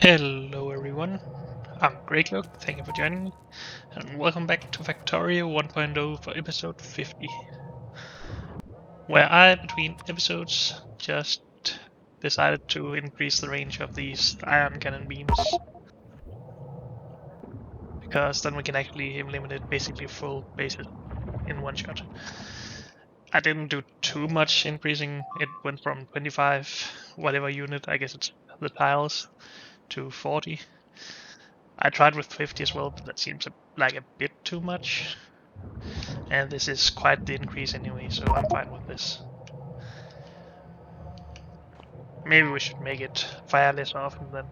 Hello everyone, I'm Greycloak, thank you for joining me, and welcome back to Factorio 1.0 for episode 50, where I, between episodes, just decided to increase the range of these iron cannon beams, because then we can actually eliminate basically full bases in one shot. I didn't do too much increasing, it went from 25 whatever unit, I guess it's the tiles, to 40. I tried with 50 as well, but that seems like a bit too much. And this is quite the increase anyway, so I'm fine with this. Maybe we should make it fire less often then.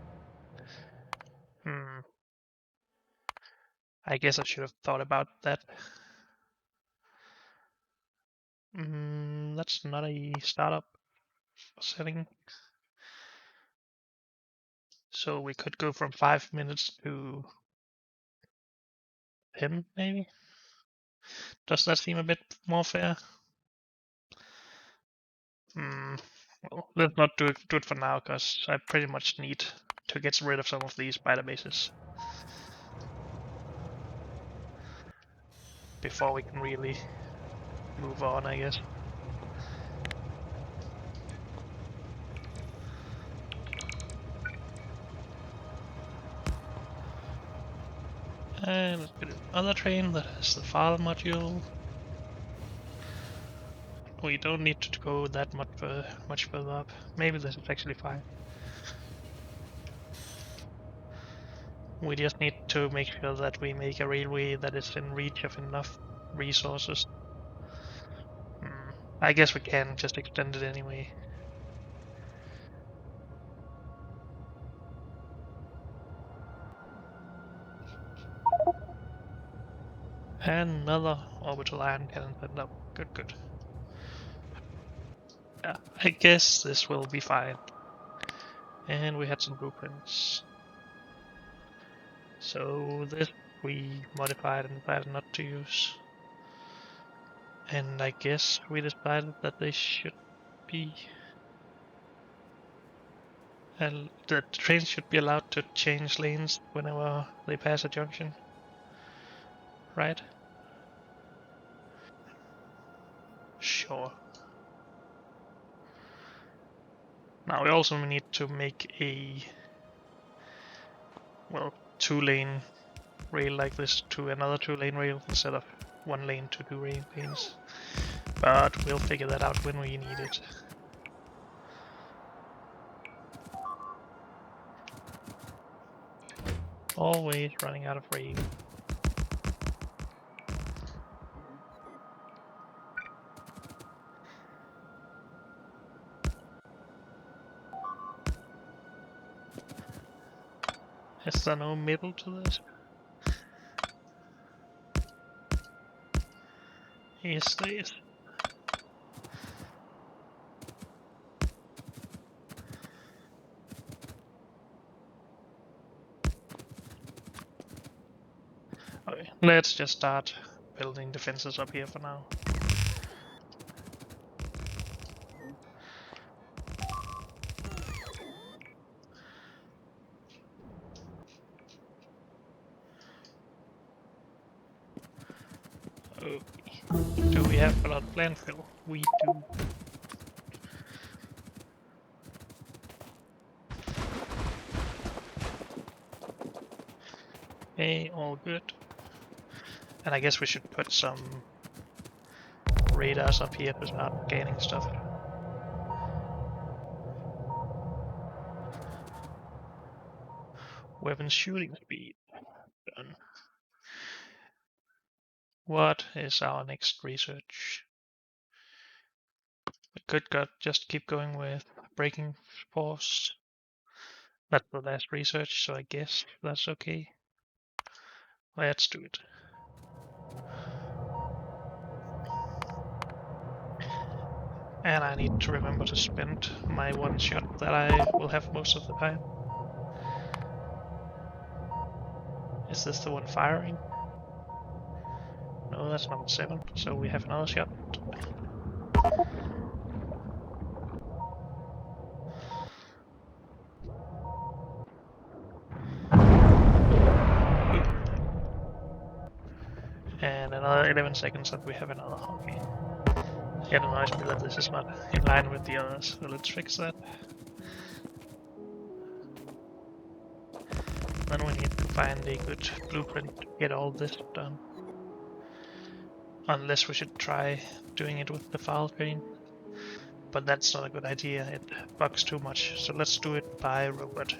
I guess I should have thought about that. That's not a startup setting. So we could go from 5 minutes to 10 maybe? Does that seem a bit more fair? Well, let's not do it for now, because I pretty much need to get rid of some of these spider bases before we can really move on, I guess. And let's get another train that has the file module. We don't need to go that much further up. Maybe this is actually fine. We just need to make sure that we make a railway that is in reach of enough resources. I guess we can just extend it anyway. And another orbital ion cannon set up. Good. Yeah, I guess this will be fine. And we had some blueprints. So this we modified and decided not to use. And I guess we decided that they should be... And the trains should be allowed to change lanes whenever they pass a junction, right? Sure. Now we also need to make a, well, 2-lane rail like this to another 2-lane rail instead of 1 lane to 2 lanes. But we'll figure that out when we need it. Always running out of rail. Is there no middle to this? Yes, there is. Okay, let's just start building defenses up here for now. Okay. Do we have a lot of landfill? We do. Okay, all good. And I guess we should put some radars up here to start scanning stuff. Weapon shooting speed. Done. What is our next research? We could just keep going with braking force. That's the last research, so I guess that's okay. Let's do it. And I need to remember to spend my 1 shot that I will have most of the time. Is this the one firing? No, that's number 7, so we have another shot. another 11 seconds and we have another. Okay. It annoys me that this is not in line with the others, so let's fix that. Then we need to find a good blueprint to get all this done. Unless we should try doing it with the file train. But that's not a good idea, it bugs too much. So let's do it by robot.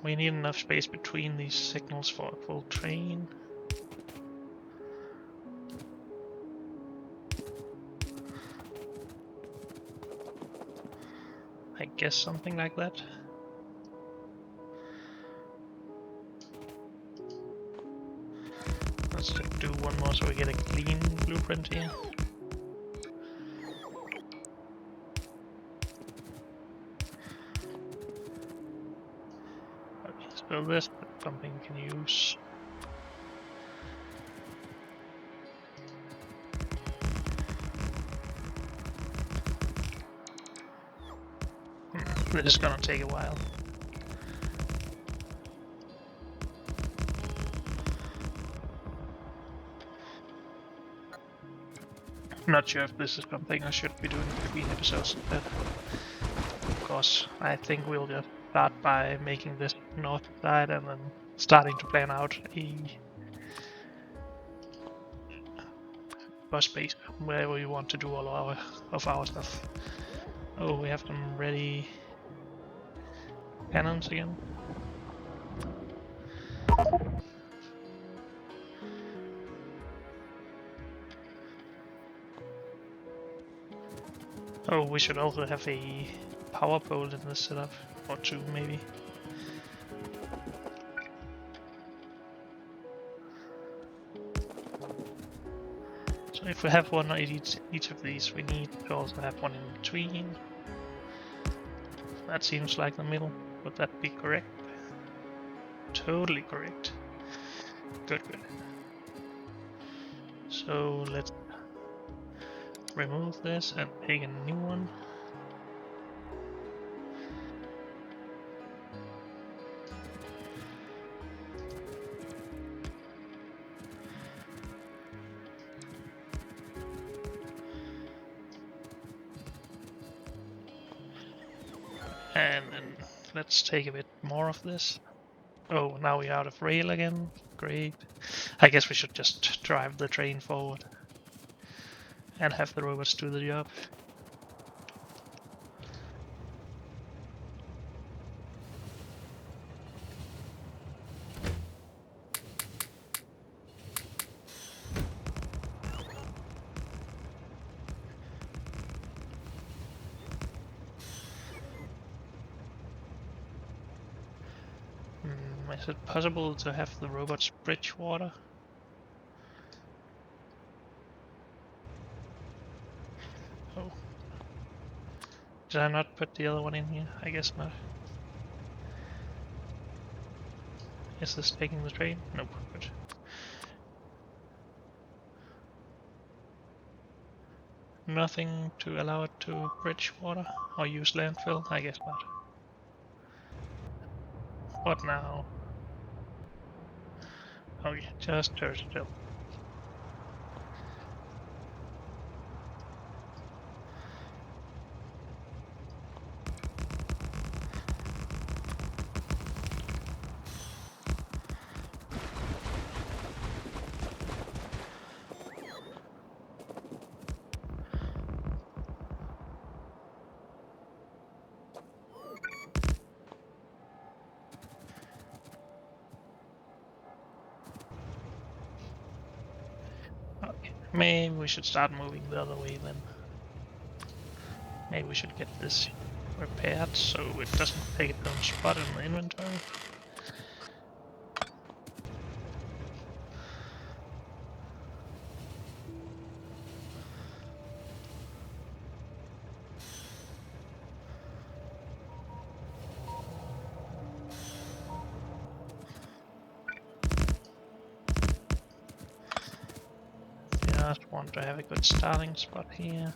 We need enough space between these signals for a full train. I guess something like that. Let's just do one more so we get a clean blueprint here. Okay, so this is something we can use. This is gonna take a while. Not sure if this is something I should be doing between episodes instead. Of course, I think we'll just start by making this north side and then starting to plan out a bus base where we want to do all of our stuff. Oh, we have some ready cannons again. Oh, we should also have a power pole in this setup, or two maybe. So if we have one on each of these, we need to also have one in between. That seems like the middle. Would that be correct? Totally correct. Good, good. So let's remove this and take a new one. And then let's take a bit more of this. Oh, now we're out of rail again. Great. I guess we should just drive the train forward and have the robots do the job. Is it possible to have the robots bridge water? Oh. Did I not put the other one in here? I guess not. Is this taking the train? Nope. Good. Nothing to allow it to bridge water or use landfill? I guess not. What now? Okay, just turn still. Okay, maybe we should start moving the other way then. Maybe we should get this repaired so it doesn't take its own spot in the inventory. Just want to have a good starting spot here.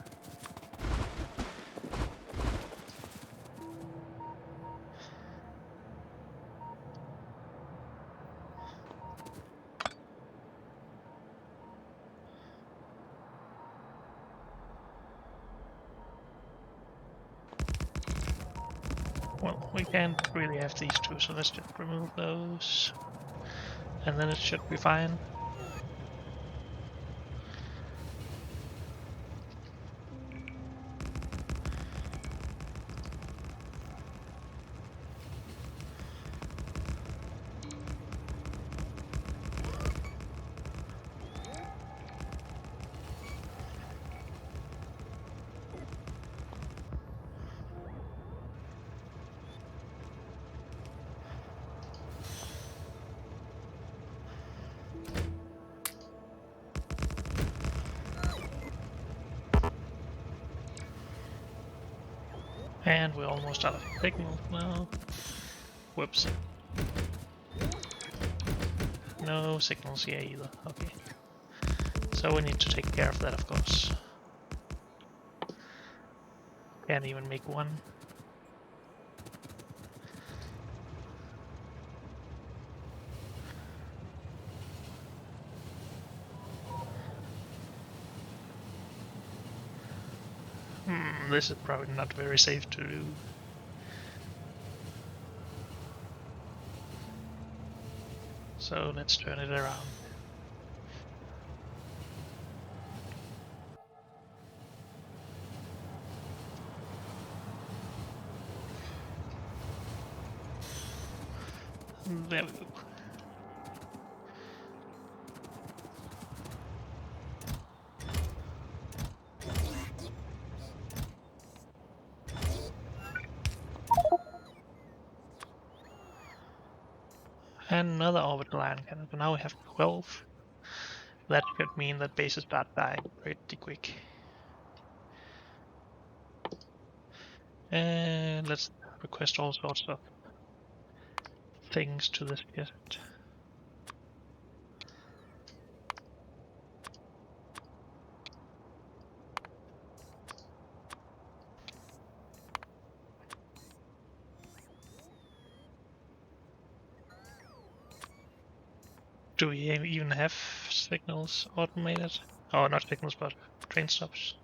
Well, we can't really have these two, so let's just remove those. And then it should be fine. And we're almost out of signals now. Whoops. No signals here either. Okay. So we need to take care of that, of course. Can't even make one. This is probably not very safe to do. So let's turn it around. There we go. Another orbital ion cannon. So now we have 12. That could mean that bases start dying pretty quick. And let's request all sorts of things to this kit. Do we even have signals automated? Oh, not signals, but train stops.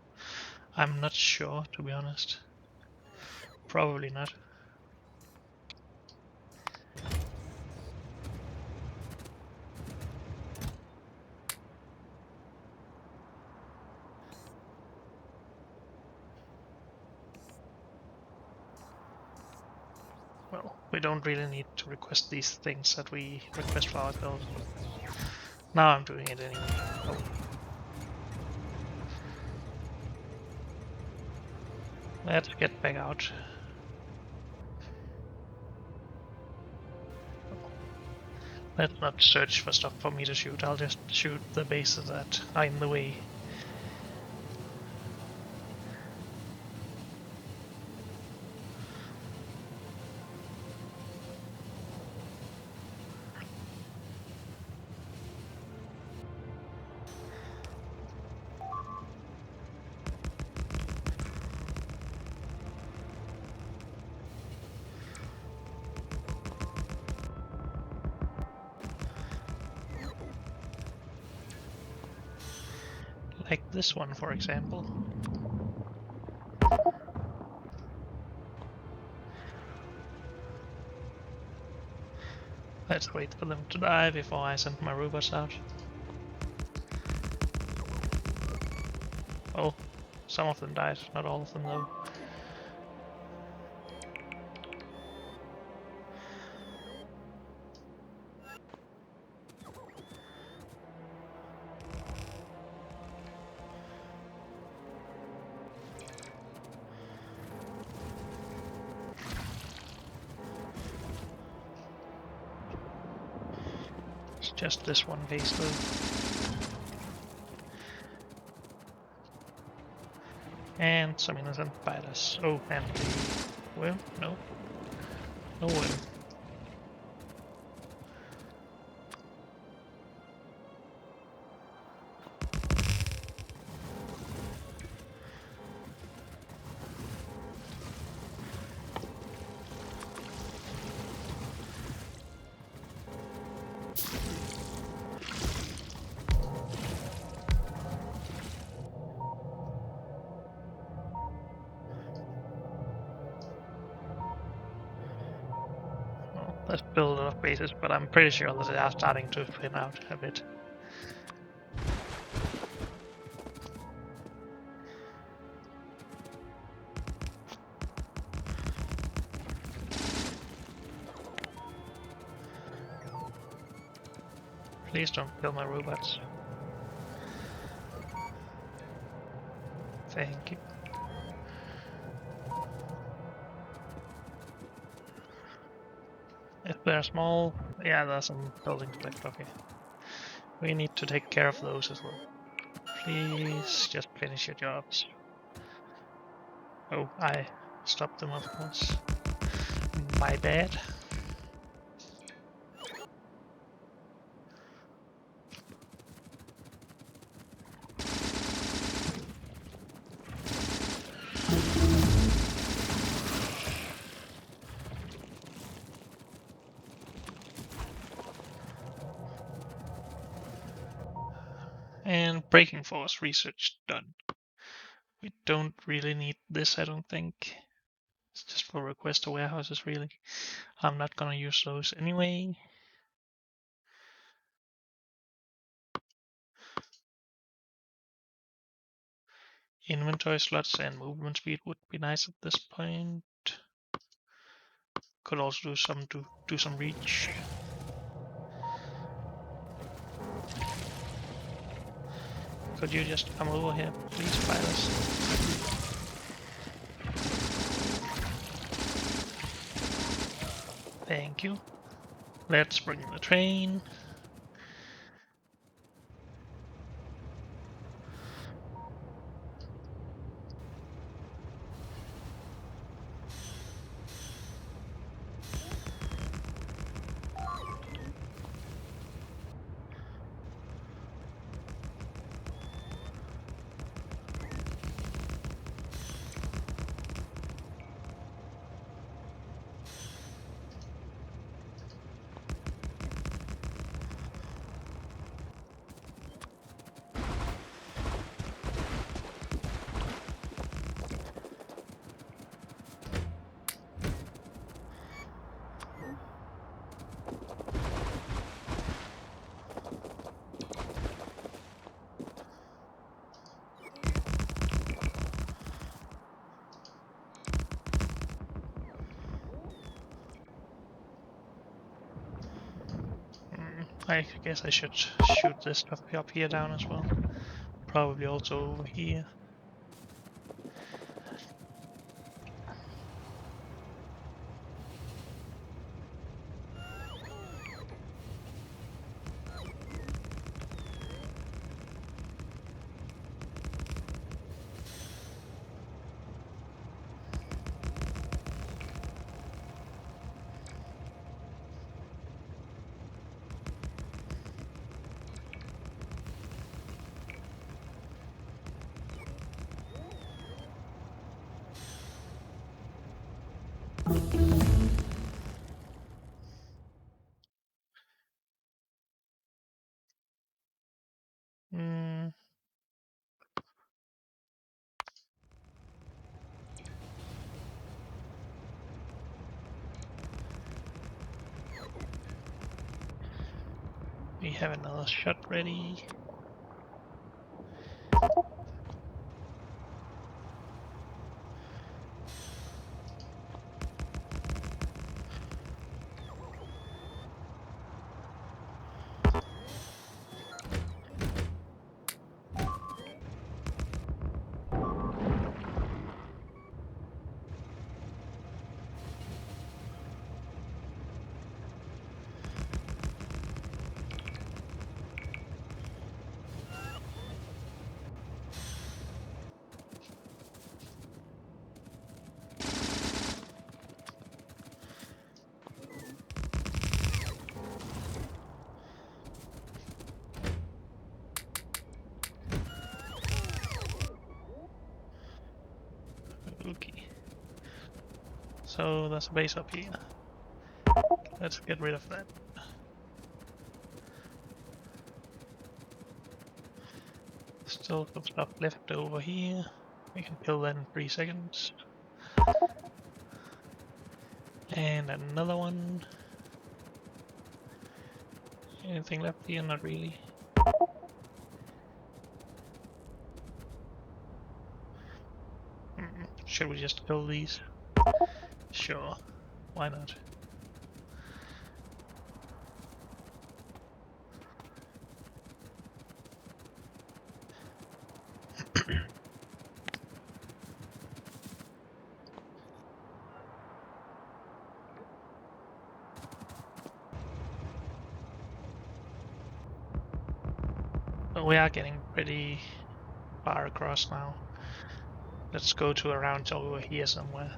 I'm not sure, to be honest. Probably not. Well, we don't really need to request these things that we request for ourselves. Now I'm doing it anyway. Oh. Let's get back out. Let's not search for stuff for me to shoot. I'll just shoot the bases that are in the way. Like this one, for example. Let's wait for them to die before I send my robots out. Oh, some of them died, not all of them though. It's just this one base though. And some innocent biters. Oh, and the worm? No. No worm. There's still a lot of bases, but I'm pretty sure that they are starting to thin out a bit. Please don't kill my robots. Thank you. If they're small, yeah, there's some buildings left, okay. We need to take care of those as well. Please just finish your jobs. Oh, I stopped them, of course. My bad. And braking force research done. We don't really need this, I don't think. It's just for requester warehouses, really. I'm not gonna use those anyway. Inventory slots and movement speed would be nice at this point. Could also do some reach. Could you just come over here, please, pilots? Thank you. Let's bring the train. I guess I should shoot this stuff up here down as well. Probably also over here. We have another shot ready. Okay. So there's a base up here. Let's get rid of that. Still some stuff left over here. We can kill that in 3 seconds. And another one. Anything left here? Not really. Should we just kill these? Sure. Why not? But we are getting pretty far across now. Let's go to around over here somewhere.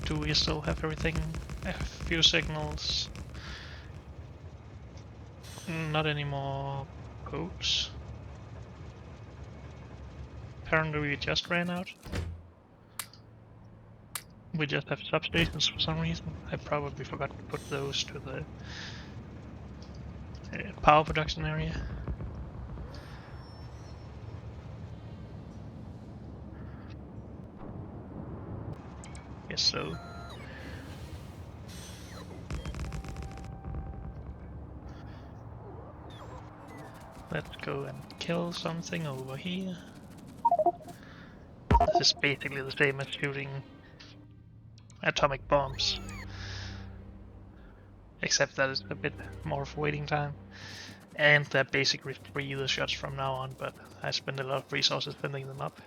Do we still have everything? A few signals. Not anymore codes. Apparently we just ran out. We just have substations for some reason. I probably forgot to put those to the power production area. Guess so. Let's go and kill something over here. This is basically the same as shooting atomic bombs. Except that it's a bit more of waiting time. And they're basically free, the shots from now on, but I spend a lot of resources filling them up.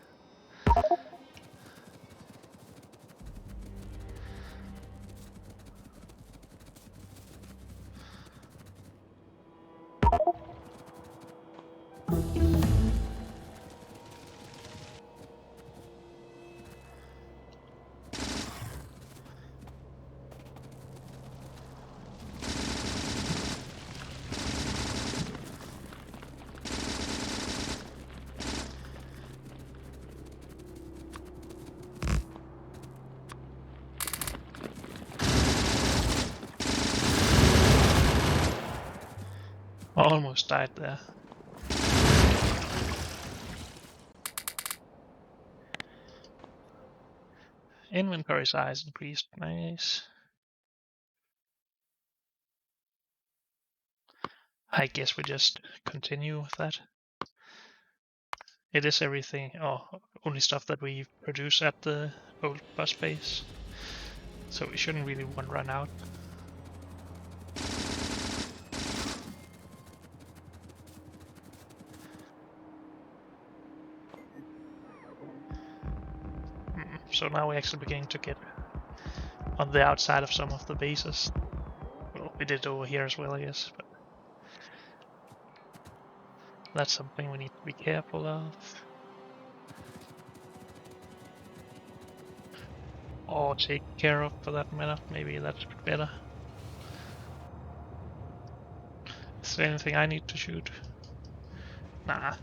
Almost died there. Inventory size increased, nice. I guess we just continue with that. It is everything, only stuff that we produce at the old bus base. So we shouldn't really want to run out. So now we're actually beginning to get on the outside of some of the bases. Well, we did over here as well, I guess, but that's something we need to be careful of. Or take care of, for that matter. Maybe that's better. Is there anything I need to shoot? Nah.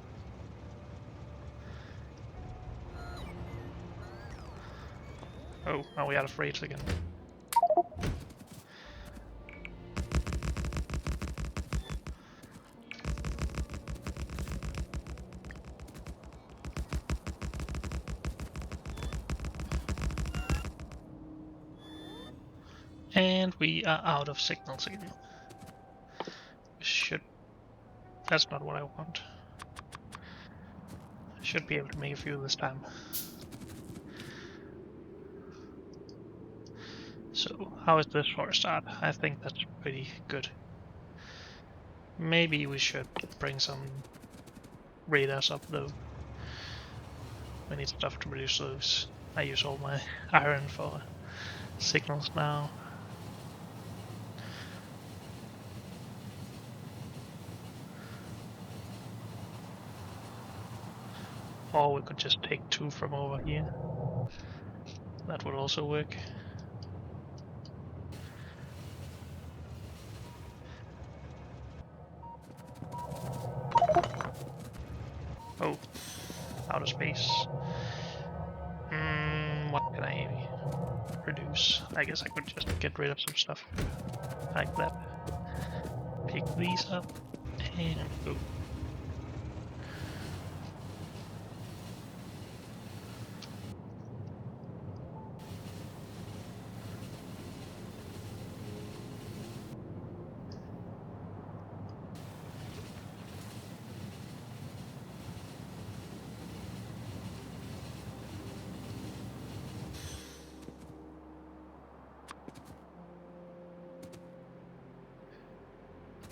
Oh, now we out of rage again. And we are out of signals again. Should... That's not what I want. Should be able to make a few this time. So, how is this for a start? I think that's pretty good. Maybe we should bring some radars up though. We need stuff to produce those. I use all my iron for signals now. Or we could just take two from over here. That would also work. outer space. What can I reduce? I guess I could just get rid of some stuff like that. Pick these up and go.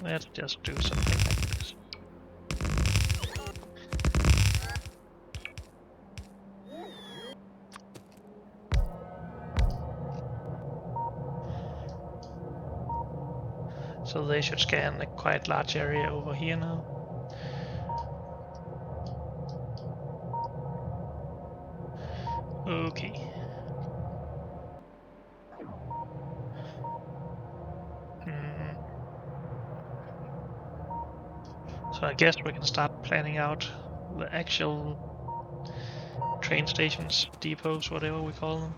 Let's just do something like this. So they should scan a quite large area over here now. Okay. So I guess we can start planning out the actual train stations, depots, whatever we call them.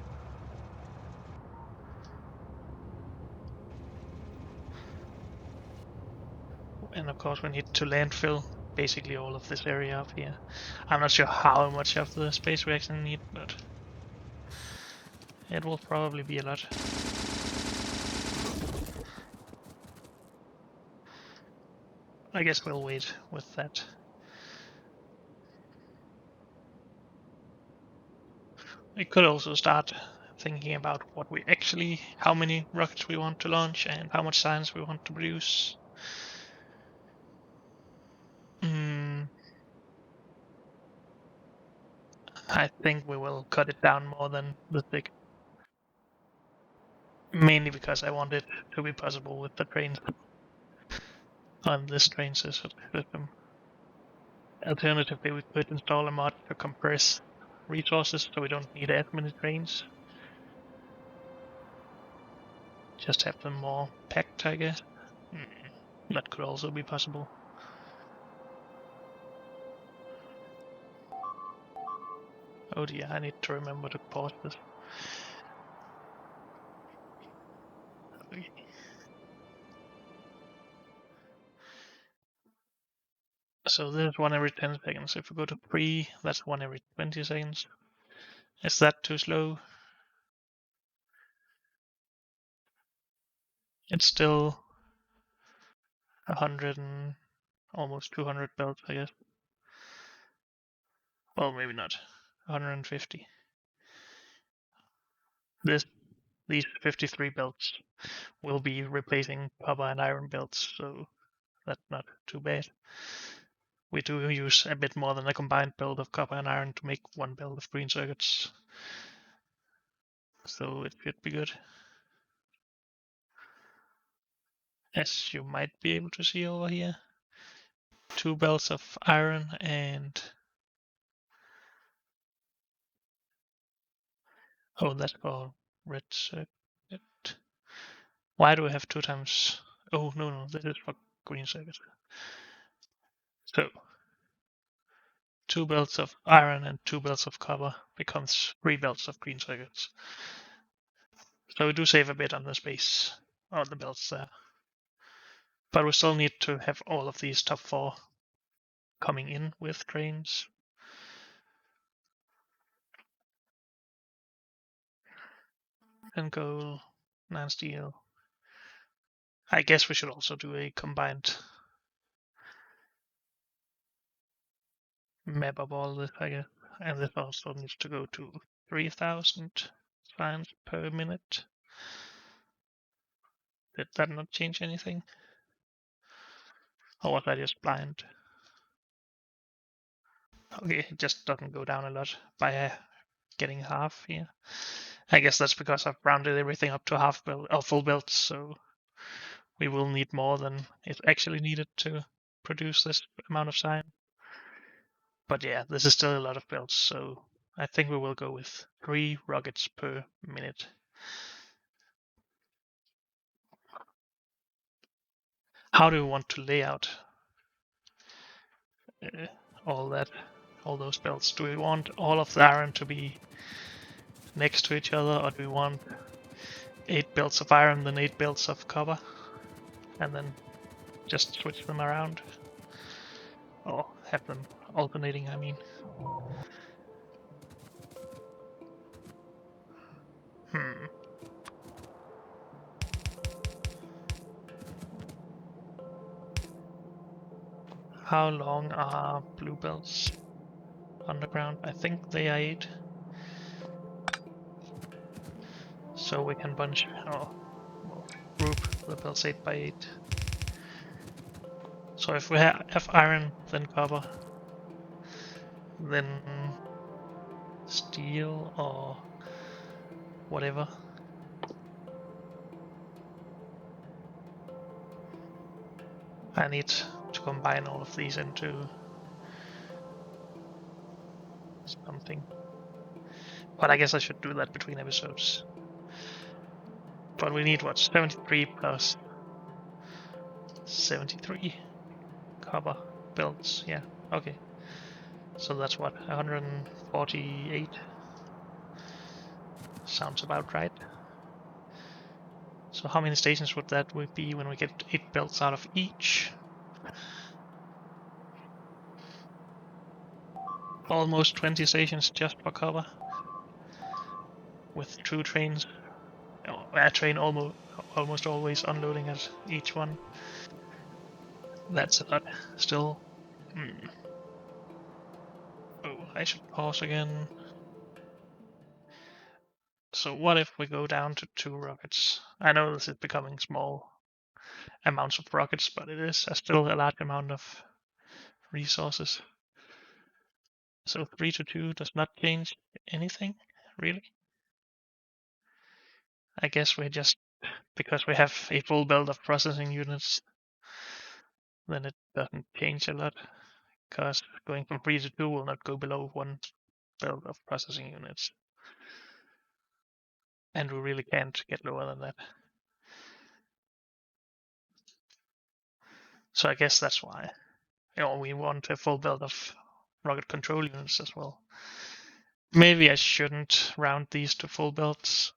And of course we need to landfill basically all of this area up here. I'm not sure how much of the space we actually need, but it will probably be a lot. I guess we'll wait with that. We could also start thinking about what we actually, how many rockets we want to launch and how much science we want to produce. I think we will cut it down more than the thick. Mainly because I want it to be possible with the trains on this train system. Alternatively, we could install a mod to compress resources so we don't need as many trains. Just have them more packed, I guess. That could also be possible. Oh dear, I need to remember to pause this. Okay. So this is 1 every 10 seconds. If we go to 3, that's 1 every 20 seconds. Is that too slow? It's still 100 and almost 200 belts, I guess. Well, maybe not. 150. These 53 belts will be replacing copper and iron belts, so that's not too bad. We do use a bit more than a combined belt of copper and iron to make 1 belt of green circuits, so it should be good. As you might be able to see over here, 2 belts of iron and... Oh, that's for red circuit. Why do we have 2 times... Oh, no, this is for green circuit. So 2 belts of iron and 2 belts of copper becomes 3 belts of green circuits. So we do save a bit on the space on the belts there. But we still need to have all of these top 4 coming in with trains. And coal, non-steel. I guess we should also do a combined map of all this, I guess. And this also needs to go to 3000 science per minute. Did that not change anything? Or was I just blind? Okay, it just doesn't go down a lot by getting half here. I guess that's because I've rounded everything up to half belt or full belts, so we will need more than is actually needed to produce this amount of sign. But yeah, this is still a lot of belts, so I think we will go with 3 rockets per minute. How do we want to lay out all that? all those belts. Do we want all of the iron to be next to each other, or do we want 8 belts of iron, then 8 belts of copper, and then just switch them around? Or have them alternating, I mean. Hmm. How long are blue belts underground? I think they are 8. So we can bunch, or well, group the belts 8 by 8. So if we have iron, then copper, then steel, or whatever. I need to combine all of these into something. But I guess I should do that between episodes. But we need what? 73 plus 73 copper belts. Yeah, okay. So that's what? 148? Sounds about right. So how many stations would that be when we get 8 belts out of each? Almost 20 stations just for copper. With 2 trains. A train almost always unloading at each one. That's a lot still. Oh, I should pause again. So what if we go down to 2 rockets? I know this is becoming small amounts of rockets, but it is still a large amount of resources. So 3 to 2 does not change anything, really. I guess we're just, because we have a full build of processing units, then it doesn't change a lot, because going from 3 to 2 will not go below 1 build of processing units. And we really can't get lower than that. So I guess that's why. We want a full build of rocket control units as well. Maybe I shouldn't round these to full builds,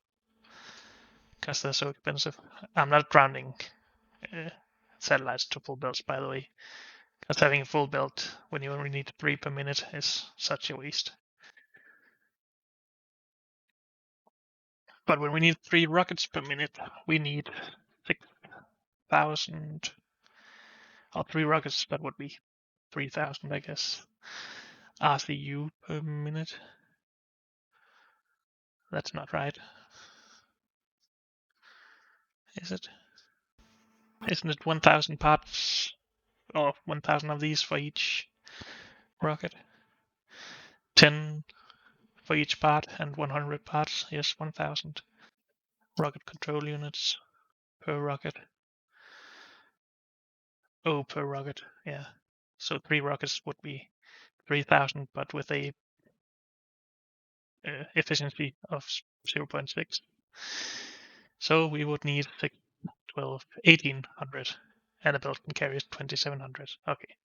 because they're so expensive. I'm not rounding satellites to full builds, by the way, because having a full build when you only need 3 per minute is such a waste. But when we need 3 rockets per minute, we need 6,000, or 3 rockets, that would be 3,000, I guess, RCU per minute. That's not right. Is it? Isn't it 1,000 parts, or 1,000 of these for each rocket? 10 for each part and 100 parts. Yes, 1,000 rocket control units per rocket. Oh, per rocket, yeah. So 3 rockets would be 3,000, but with a efficiency of 0.6. So we would need 6, 12, 1,800, and a build can carry 2,700. Okay.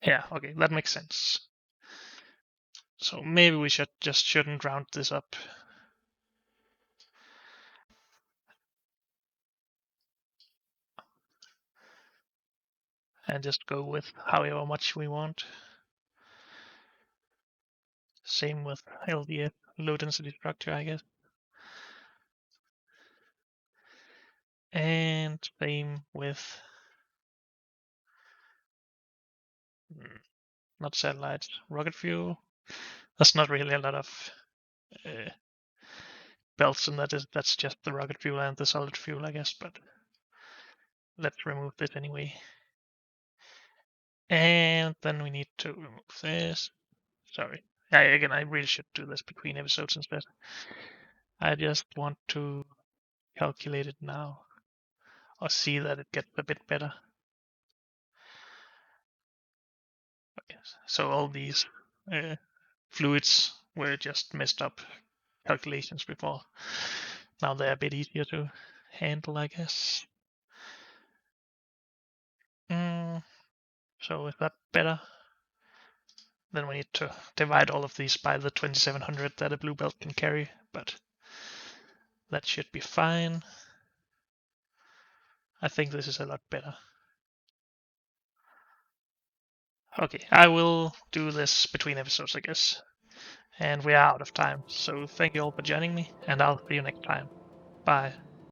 Yeah, okay, that makes sense. So maybe we shouldn't round this up. And just go with however much we want. Same with LDF, low density structure, I guess. And same with not satellites, rocket fuel. There's not really a lot of belts in that. That's just the rocket fuel and the solid fuel, I guess, but let's remove this anyway. And then we need to remove this. Sorry. Again, I really should do this between episodes instead. I just want to calculate it now, or see that it gets a bit better. Okay, so all these fluids were just messed up calculations before. Now they're a bit easier to handle, I guess. So is that better? Then we need to divide all of these by the 2700 that a blue belt can carry, but that should be fine. I think this is a lot better. Okay, I will do this between episodes, I guess. And we are out of time, so thank you all for joining me, and I'll see you next time. Bye.